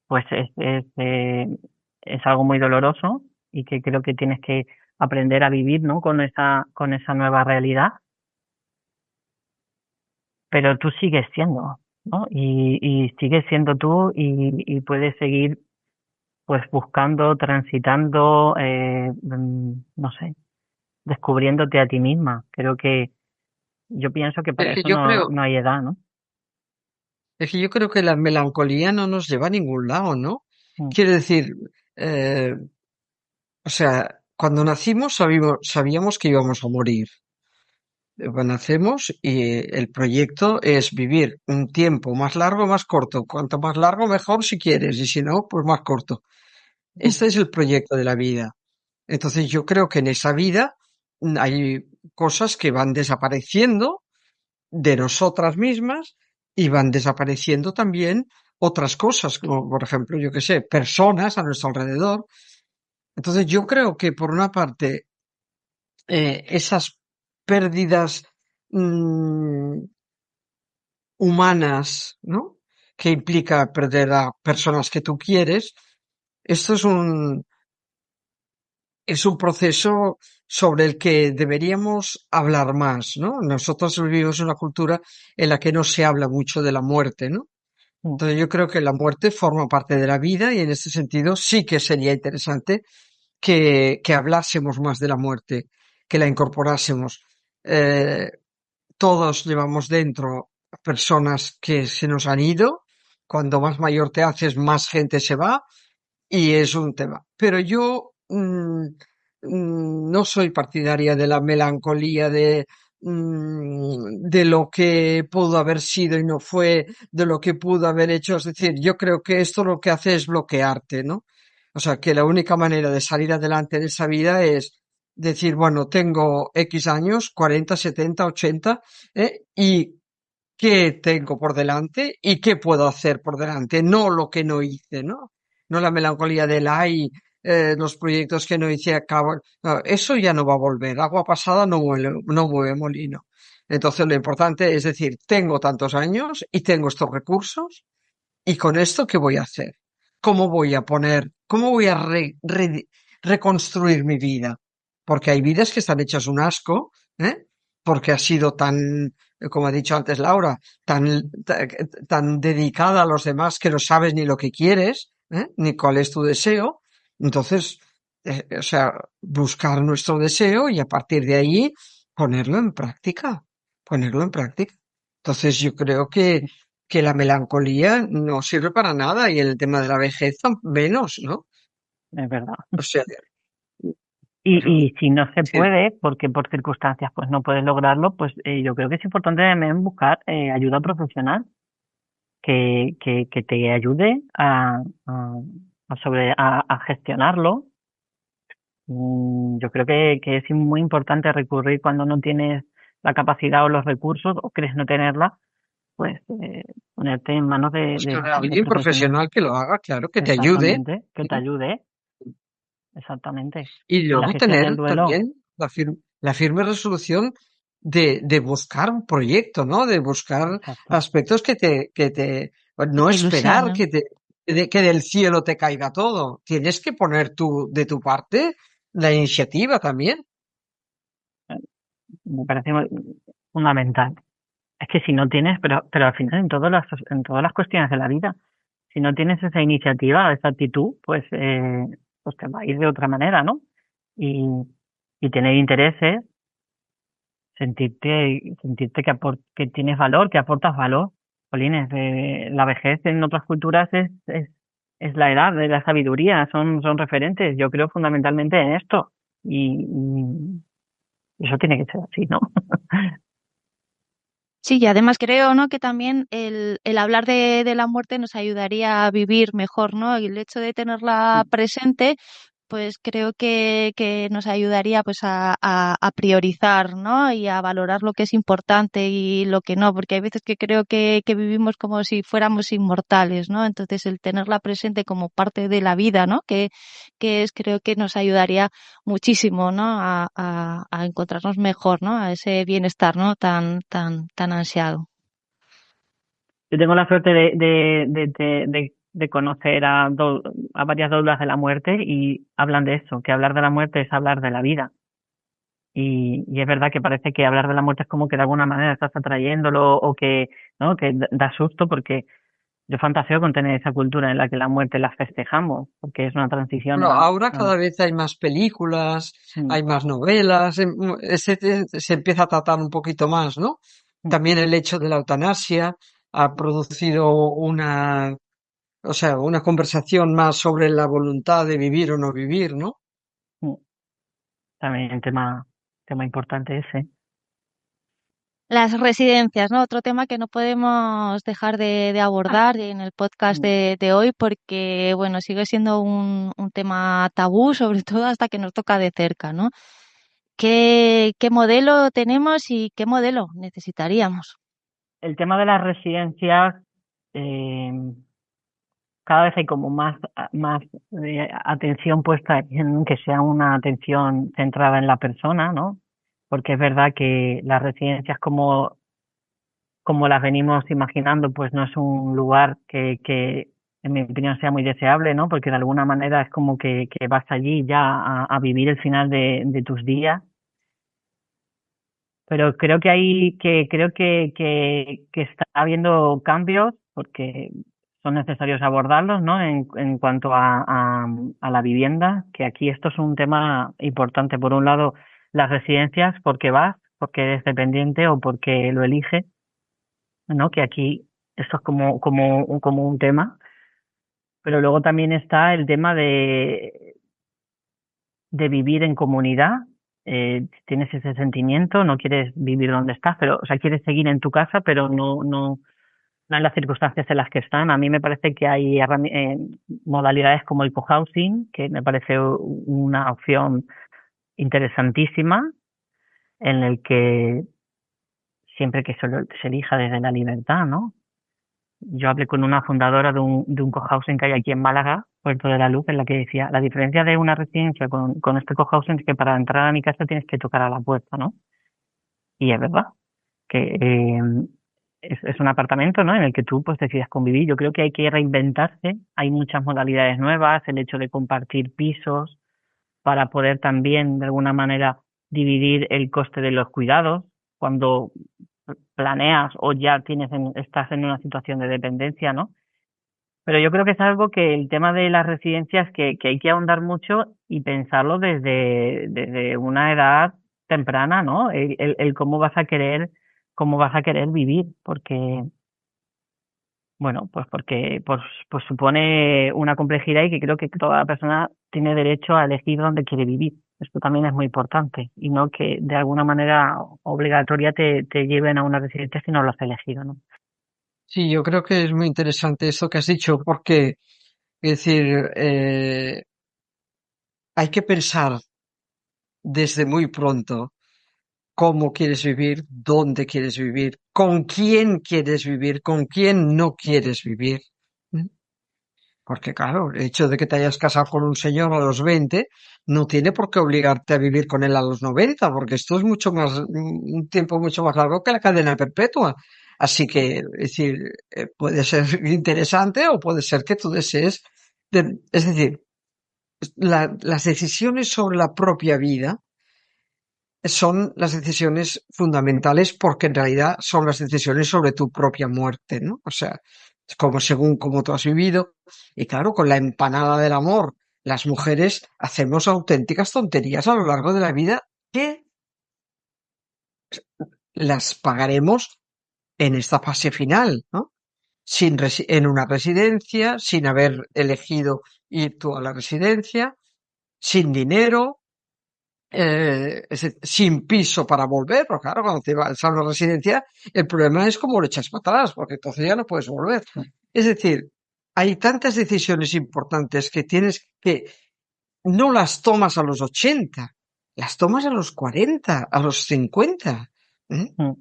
pues es algo muy doloroso y que creo que tienes que aprender a vivir, ¿no? Con esa nueva realidad, pero tú sigues siendo, ¿no? Y sigues siendo tú y puedes seguir pues buscando, transitando, no sé, descubriéndote a ti misma. Creo que yo pienso que Es para que eso yo creo, no hay edad, ¿no? es que yo creo que la melancolía no nos lleva a ningún lado, ¿no? Mm, Quiere decir, eh, o sea, cuando nacimos sabíamos que íbamos a morir. Nacemos y el proyecto es vivir un tiempo más largo o más corto. Cuanto más largo, mejor si quieres, y si no, pues más corto. Este es el proyecto de la vida. Entonces yo creo que en esa vida hay cosas que van desapareciendo de nosotras mismas y van desapareciendo también otras cosas, como por ejemplo, yo qué sé, personas a nuestro alrededor. Entonces yo creo que por una parte esas pérdidas mm, humanas, ¿no? Que implica perder a personas que tú quieres, esto es un proceso sobre el que deberíamos hablar más, ¿no? Nosotros vivimos en una cultura en la que no se habla mucho de la muerte, ¿no? mm. Entonces yo creo que la muerte forma parte de la vida y en ese sentido sí que sería interesante que hablásemos más de la muerte, que la incorporásemos. Eh, Todos llevamos dentro personas que se nos han ido. Cuando más mayor te haces, más gente se va y es un tema. Pero yo no soy partidaria de la melancolía de lo que pudo haber sido y no fue, de lo que pudo haber hecho. Es decir, yo creo que esto lo que hace es bloquearte, ¿no? O sea, que la única manera de salir adelante en esa vida es decir, bueno, tengo X años, 40, 70, 80, y qué tengo por delante y qué puedo hacer por delante, no lo que no hice, ¿no? No la melancolía del ay, los proyectos que no hice acaban. No, eso ya no va a volver. Agua pasada no mueve molino. Entonces lo importante es decir, tengo tantos años y tengo estos recursos y con esto, ¿qué voy a hacer? ¿Cómo voy a poner, cómo voy a reconstruir mi vida? Porque hay vidas que están hechas un asco, ¿eh? Porque ha sido tan, como ha dicho antes Laura, tan dedicada a los demás que no sabes ni lo que quieres, ¿eh? Ni cuál es tu deseo. Entonces, o sea, buscar nuestro deseo y a partir de ahí ponerlo en práctica, ponerlo en práctica. Entonces, yo creo que la melancolía no sirve para nada y el tema de la vejez menos, ¿no? Es verdad. O sea, Y si no se sí, puede, porque por circunstancias pues no puedes lograrlo, pues yo creo que es importante también buscar ayuda profesional que te ayude a gestionarlo. Yo creo que es muy importante recurrir cuando no tienes la capacidad o los recursos o crees no tenerla, pues ponerte en manos buscar a de alguien profesionales. profesional que lo haga, claro, que te ayude. Exactamente, que te ¿Sí? ayude, exactamente. Y Y la luego gestión del tener duelo, también la firme resolución de buscar un proyecto, ¿no? De buscar exacto. aspectos Que no te esperar ilusionan. que del cielo te caiga todo. Tienes que poner de tu parte la iniciativa también. Me parece fundamental. Es que si no tienes, pero al final en todas las cuestiones de la vida, si no tienes esa iniciativa, esa actitud, pues te va a ir de otra manera, ¿no? Y, y tener intereses sentirte que tienes valor, que aportas valor. Jolines, la vejez en otras culturas es la edad de la sabiduría, son referentes, yo creo fundamentalmente en esto. Y eso tiene que ser así, ¿no? Sí, y además creo, ¿no? Que también el hablar de la muerte nos ayudaría a vivir mejor, ¿no? Y el hecho de tenerla presente, pues creo que nos ayudaría pues a priorizar, ¿no? Y a valorar lo que es importante y lo que no, porque hay veces que creo que vivimos como si fuéramos inmortales, ¿no? Entonces el tenerla presente como parte de la vida, ¿no? Que es, creo que nos ayudaría muchísimo, ¿no? A encontrarnos mejor, ¿no? A ese bienestar, ¿no? Tan ansiado. Yo tengo la suerte de conocer a varias doulas de la muerte y hablan de eso, que hablar de la muerte es hablar de la vida. Y es verdad que parece que hablar de la muerte es como que de alguna manera estás atrayéndolo o que, ¿no? Que da susto porque yo fantaseo con tener esa cultura en la que la muerte la festejamos, porque es una transición Bueno, ahora a- cada vez hay más películas, mm, hay más novelas, se empieza a tratar un poquito más, ¿no? mm, También el hecho de la eutanasia ha producido o sea, una conversación más sobre la voluntad de vivir o no vivir, ¿no? mm. También tema importante ese. Las residencias, ¿no? Otro tema que no podemos dejar de abordar en el podcast Mm. de hoy porque, bueno, sigue siendo un tema tabú, sobre todo hasta que nos toca de cerca, ¿no? ¿Qué modelo tenemos y qué modelo necesitaríamos? El tema de las residencias, eh, cada vez hay como más atención puesta en que sea una atención centrada en la persona, ¿no? Porque es verdad que las residencias como las venimos imaginando, pues no es un lugar que en mi opinión sea muy deseable, ¿no? Porque de alguna manera es como que vas allí ya a vivir el final de tus días. Pero creo que está habiendo cambios porque son necesarios abordarlos, ¿no? En cuanto a la vivienda, que aquí esto es un tema importante. Por un lado, las residencias, porque vas, porque eres dependiente o porque lo eliges, ¿no? Que aquí esto es como un tema. Pero luego también está el tema de vivir en comunidad. Tienes ese sentimiento, no quieres vivir donde estás, pero, o sea, quieres seguir en tu casa, pero no en las circunstancias en las que están. A mí me parece que hay modalidades como el cohousing, que me parece una opción interesantísima, en el que siempre que se elija desde la libertad, ¿no? Yo hablé con una fundadora de un cohousing que hay aquí en Málaga, Puerto de la Luz, en la que decía, la diferencia de una residencia con este cohousing es que para entrar a mi casa tienes que tocar a la puerta, ¿no? Y es verdad, que es un apartamento, ¿no? En el que tú pues decidas convivir. Yo creo que hay que reinventarse, hay muchas modalidades nuevas, el hecho de compartir pisos para poder también de alguna manera dividir el coste de los cuidados cuando planeas o ya estás en una situación de dependencia, ¿no? Pero yo creo que es algo que el tema de las residencias que hay que ahondar mucho y pensarlo desde una edad temprana, ¿no? El cómo vas a querer vivir, porque, bueno, pues supone una complejidad y que creo que toda persona tiene derecho a elegir dónde quiere vivir. Esto también es muy importante y no que de alguna manera obligatoria te lleven a una residencia si no lo has elegido, ¿no? Sí, yo creo que es muy interesante eso que has dicho, porque, es decir, hay que pensar desde muy pronto cómo quieres vivir, dónde quieres vivir, con quién quieres vivir, con quién no quieres vivir. ¿Mm? Porque claro, el hecho de que te hayas casado con un señor a los 20 no tiene por qué obligarte a vivir con él a los 90, porque esto es mucho más, un tiempo mucho más largo que la cadena perpetua. Así que, es decir, puede ser interesante o puede ser que tú desees, es decir, las decisiones sobre la propia vida son las decisiones fundamentales porque en realidad son las decisiones sobre tu propia muerte, ¿no? O sea, es como según cómo tú has vivido. Y claro, con la empanada del amor, las mujeres hacemos auténticas tonterías a lo largo de la vida que las pagaremos en esta fase final, ¿no? En una residencia, sin haber elegido ir tú a la residencia, sin dinero, sin piso para volver, porque claro, cuando te vas a una residencia, el problema es cómo lo echas para atrás, porque entonces ya no puedes volver. Es decir, hay tantas decisiones importantes que tienes que no las tomas a los 80, las tomas a los 40, a los 50. ¿eh? Mm.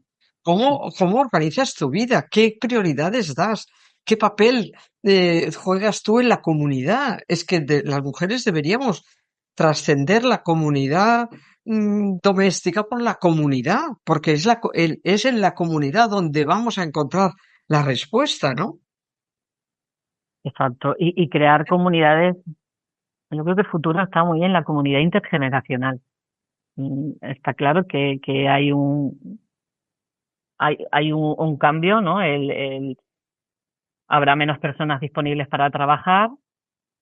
¿Cómo organizas tu vida? ¿Qué prioridades das? ¿Qué papel juegas tú en la comunidad? Es que las mujeres deberíamos trascender la comunidad doméstica por la comunidad, porque es en la comunidad donde vamos a encontrar la respuesta, ¿no? Exacto. Y crear comunidades, yo creo que el futuro está muy en la comunidad intergeneracional. Está claro que hay un cambio, ¿no? Habrá menos personas disponibles para trabajar,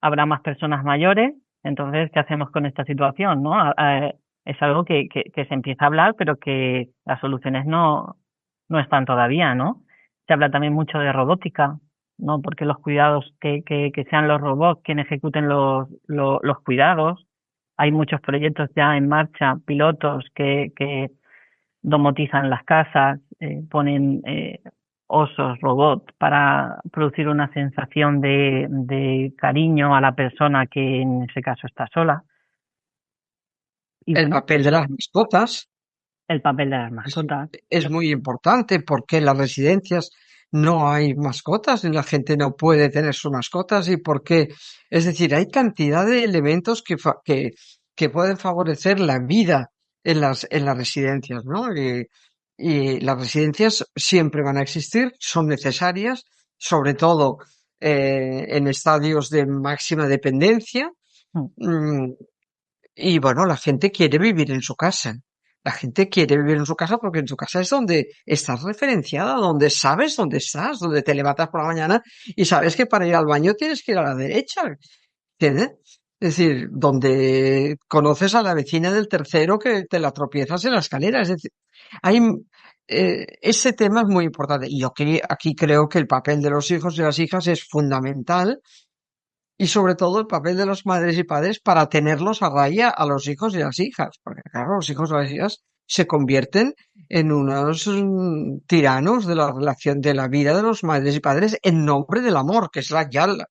habrá más personas mayores. Entonces, ¿qué hacemos con esta situación, no? Es algo que se empieza a hablar, pero que las soluciones no están todavía, ¿no? Se habla también mucho de robótica, ¿no? Porque los cuidados, que sean los robots quienes ejecuten los cuidados. Hay muchos proyectos ya en marcha, pilotos que domotizan las casas, ponen osos, robots, para producir una sensación de cariño a la persona que en ese caso está sola. Y El bueno, papel de las mascotas el papel de las es, mascotas. es muy importante porque en las residencias no hay mascotas y la gente no puede tener sus mascotas y porque, es decir, hay cantidad de elementos que pueden favorecer la vida en las residencias, ¿no? Y las residencias siempre van a existir, son necesarias, sobre todo en estadios de máxima dependencia. Mm. mm, y bueno, la gente quiere vivir en su casa. La gente quiere vivir en su casa porque en su casa es donde estás referenciada, donde sabes dónde estás, donde te levantas por la mañana y sabes que para ir al baño tienes que ir a la derecha. ¿Entiendes? Es decir, donde conoces a la vecina del tercero que te la tropiezas en la escalera. Es decir, hay, ese tema es muy importante. Y yo aquí creo que el papel de los hijos y las hijas es fundamental y sobre todo el papel de los madres y padres para tenerlos a raya a los hijos y las hijas, porque claro, los hijos y las hijas se convierten en unos tiranos de la relación de la vida de los madres y padres en nombre del amor, que es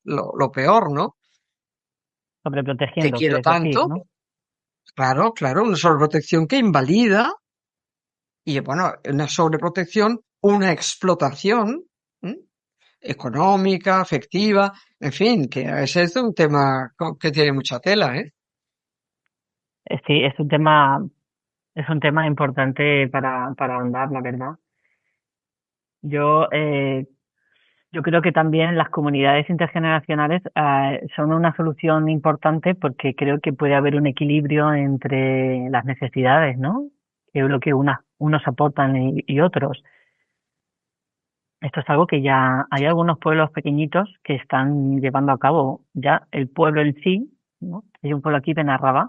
lo peor, ¿no? Te Sobreprotegiendo, quiero quieres decir, tanto, ¿no? claro, una sobreprotección que invalida y bueno, una sobreprotección, una explotación. ¿m? Económica, afectiva, en fin, que ese es un tema que tiene mucha tela, ¿eh? Sí, es un tema importante para ahondar, la verdad. Yo, eh, yo creo que también las comunidades intergeneracionales son una solución importante porque creo que puede haber un equilibrio entre las necesidades, ¿no? Que es lo que unos aportan y otros. Esto es algo que ya hay algunos pueblos pequeñitos que están llevando a cabo ya el pueblo en sí, ¿no? Hay un pueblo aquí, Benarraba.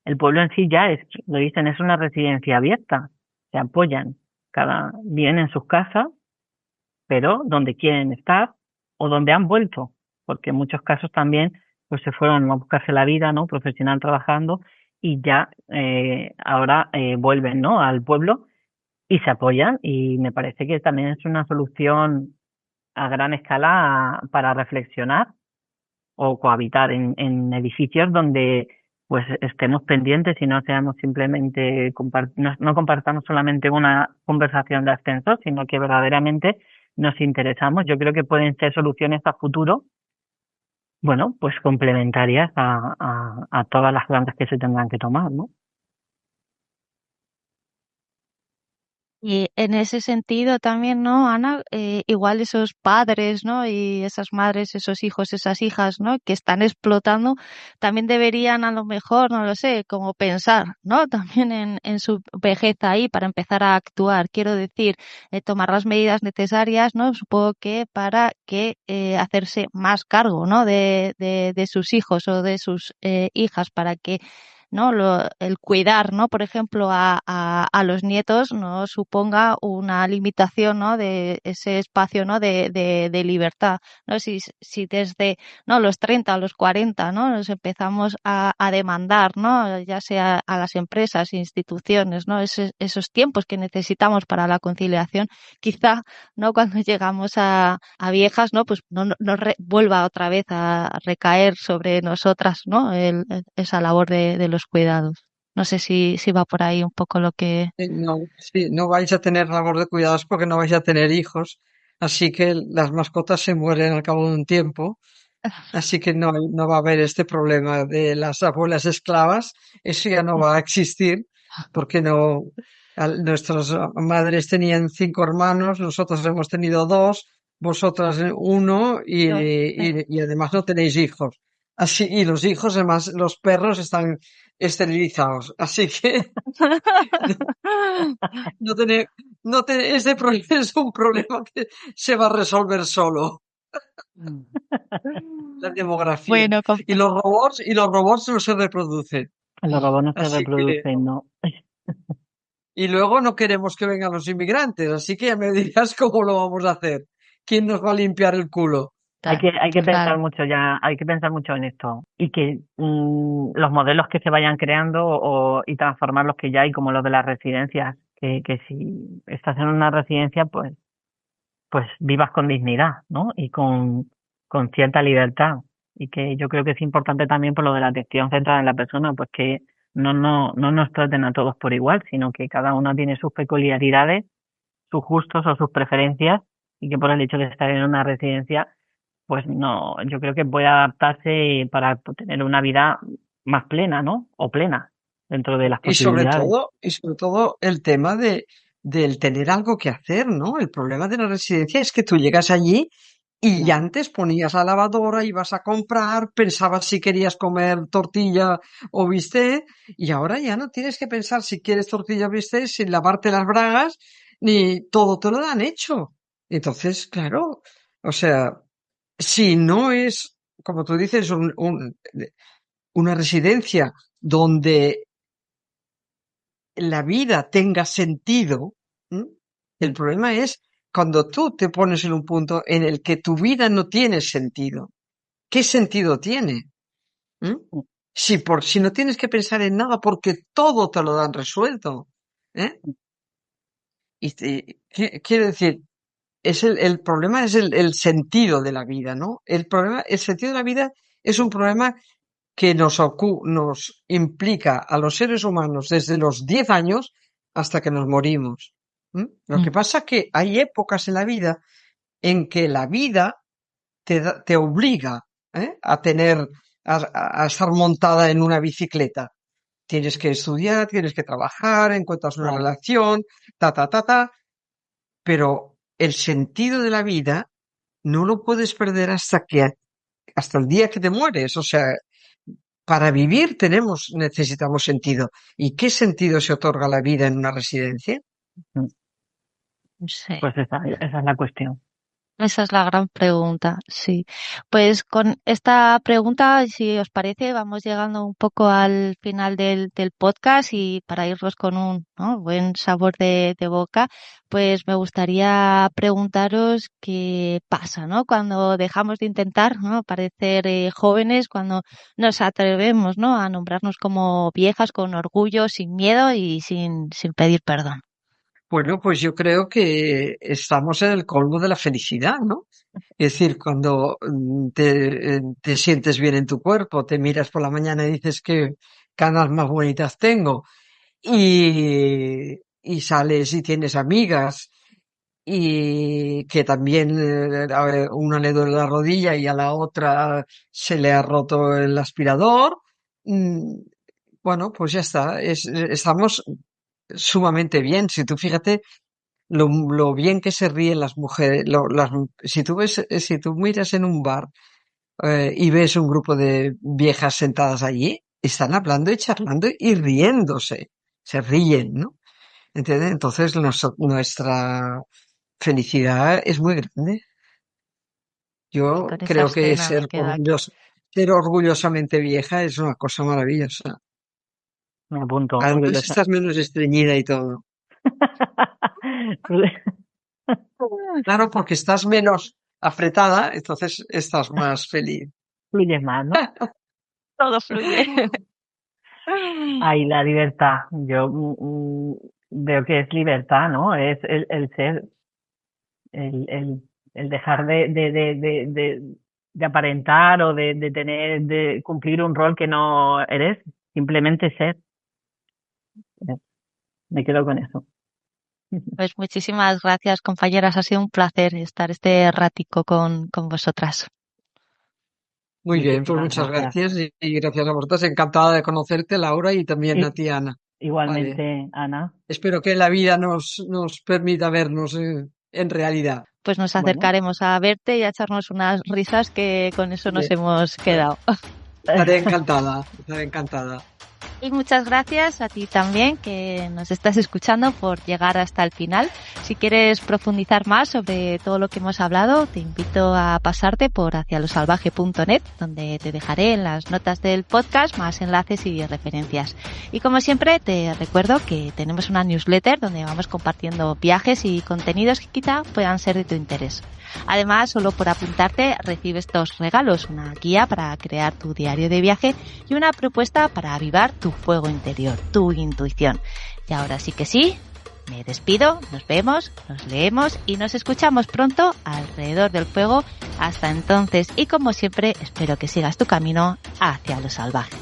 El pueblo en sí ya es, lo dicen, es una residencia abierta. Se apoyan, viven en sus casas, pero donde quieren estar o donde han vuelto, porque en muchos casos también pues se fueron a buscarse la vida, ¿no? Profesional trabajando y ya ahora vuelven, ¿no? Al pueblo y se apoyan y me parece que también es una solución a gran escala para reflexionar o cohabitar en edificios donde pues estemos pendientes y no seamos simplemente no compartamos solamente una conversación de ascenso, sino que verdaderamente nos interesamos. Yo creo que pueden ser soluciones a futuro, bueno, pues complementarias a todas las plantas que se tendrán que tomar, ¿no? Y en ese sentido también, ¿no, Ana? Igual esos padres, ¿no? Y esas madres, esos hijos, esas hijas, ¿no? Que están explotando, también deberían a lo mejor, no lo sé, como pensar, ¿no? También en su vejez ahí para empezar a actuar. Quiero decir, tomar las medidas necesarias, ¿no? Supongo que para que hacerse más cargo, ¿no? De sus hijos o de sus hijas para que ¿no? El cuidar, ¿no? Por ejemplo, a los nietos no suponga una limitación, ¿no? De ese espacio, ¿no? De libertad, ¿no? Si desde, ¿no? Los 30 a los 40, ¿no? Nos empezamos a demandar, ¿no? Ya sea a las empresas, instituciones, ¿no? Esos tiempos que necesitamos para la conciliación, quizá, ¿no? Cuando llegamos a viejas, ¿no? Pues no vuelva otra vez a recaer sobre nosotras, ¿no? Esa labor de los cuidados. No sé si va por ahí un poco lo que... No, sí, no vais a tener labor de cuidados porque no vais a tener hijos, así que las mascotas se mueren al cabo de un tiempo, así que no va a haber este problema de las abuelas esclavas, eso ya no va a existir, porque no, nuestras madres tenían 5 hermanos, nosotros hemos tenido 2, vosotras uno y además no tenéis hijos. Así, y los hijos, además, los perros están esterilizados, así que no tener, ese problema es un problema que se va a resolver solo, la demografía. Bueno, Y los robots no se reproducen. Los robots no se Así que, reproducen, ¿no? y luego no queremos que vengan los inmigrantes, así que ya me dirás cómo lo vamos a hacer. ¿Quién nos va a limpiar el culo? Hay que pensar claro. mucho ya, hay que pensar mucho en esto y que los modelos que se vayan creando y transformar los que ya hay, como los de las residencias, que si estás en una residencia, pues vivas con dignidad, ¿no? Y con cierta libertad. Y que yo creo que es importante también por lo de la atención centrada en la persona, pues que no nos traten a todos por igual, sino que cada uno tiene sus peculiaridades, sus gustos o sus preferencias, y que por el hecho de estar en una residencia, pues no, yo creo que puede adaptarse para tener una vida más plena, ¿no? O plena, dentro de las Y sobre posibilidades. todo, y sobre todo el tema del tener algo que hacer, ¿no? El problema de la residencia es que tú llegas allí y Claro, antes ponías la lavadora, ibas a comprar, pensabas si querías comer tortilla o bistec, y ahora ya no tienes que pensar si quieres tortilla o bistec sin lavarte las bragas, ni todo te lo dan hecho. Entonces, claro, o sea, si no es, como tú dices, una residencia donde la vida tenga sentido, ¿m? El mm, problema es cuando tú te pones en un punto en el que tu vida no tiene sentido. ¿Qué sentido tiene? ¿M? mm, Si no tienes que pensar en nada porque todo te lo dan resuelto. ¿Eh? Quiero decir, el problema es el sentido de la vida, ¿no? El sentido de la vida es un problema que nos implica a los seres humanos desde los 10 años hasta que nos morimos. ¿M? Lo Mm, que pasa es que hay épocas en la vida en que la vida te obliga, a estar montada en una bicicleta. Tienes que estudiar, tienes que trabajar, encuentras una claro. relación, ta, pero el sentido de la vida no lo puedes perder hasta el día que te mueres. O sea, para vivir necesitamos sentido. ¿Y qué sentido se otorga a la vida en una residencia? Mm. sí. Pues esa es la cuestión. Esa es la gran pregunta, sí. Pues con esta pregunta, si os parece, vamos llegando un poco al final del podcast y para irnos con un, ¿no? buen sabor de boca, pues me gustaría preguntaros qué pasa, ¿no? Cuando dejamos de intentar, ¿no? parecer jóvenes, cuando nos atrevemos, ¿no? a nombrarnos como viejas con orgullo, sin miedo y sin pedir perdón. Bueno, pues yo creo que estamos en el colmo de la felicidad, ¿no? Es decir, cuando te sientes bien en tu cuerpo, te miras por la mañana y dices que canas más bonitas tengo, y sales y tienes amigas, y que también a ver, una le duele la rodilla y a la otra se le ha roto el aspirador. mm, bueno, pues ya está, estamos sumamente bien. Si tú fíjate lo bien que se ríen las mujeres, si tú miras en un bar y ves un grupo de viejas sentadas allí, están hablando y charlando y riéndose, se ríen, ¿no? ¿Entiendes? Entonces nuestra felicidad es muy grande. Y Yo con esa creo que escena me quedo aquí. ser orgullosamente vieja es una cosa maravillosa. Me apunto. Además estás menos estreñida y todo. Claro, porque estás menos apretada, entonces estás más feliz. Fluyes más, ¿no? Todo fluye. Ay, la libertad. Yo veo que es libertad, ¿no? Es el ser, el dejar de aparentar o de cumplir un rol que no eres, simplemente ser. Me quedo con eso. Pues muchísimas gracias, compañeras. Ha sido un placer estar este ratico con vosotras. Muy bien, pues Muchísimas muchas gracias. gracias y gracias a vosotras. Encantada de conocerte, Laura, y también a ti, Ana. Vale. Igualmente, Ana. Espero que la vida nos permita vernos en realidad. Pues nos Bueno. acercaremos a verte y a echarnos unas risas, que con eso nos hemos quedado. Estaré encantada, estaré encantada. Y muchas gracias a ti también, que nos estás escuchando, por llegar hasta el final. Si quieres profundizar más sobre todo lo que hemos hablado, te invito a pasarte por hacialosalvaje.net, donde te dejaré en las notas del podcast más enlaces y referencias. Y como siempre, te recuerdo que tenemos una newsletter donde vamos compartiendo viajes y contenidos que quizá puedan ser de tu interés. Además, solo por apuntarte recibes 2 regalos: una guía para crear tu diario de viaje y una propuesta para avivar tu fuego interior, tu intuición. Y ahora sí que sí, me despido, nos vemos, nos leemos y nos escuchamos pronto alrededor del fuego. Hasta entonces, y como siempre, espero que sigas tu camino hacia lo salvaje.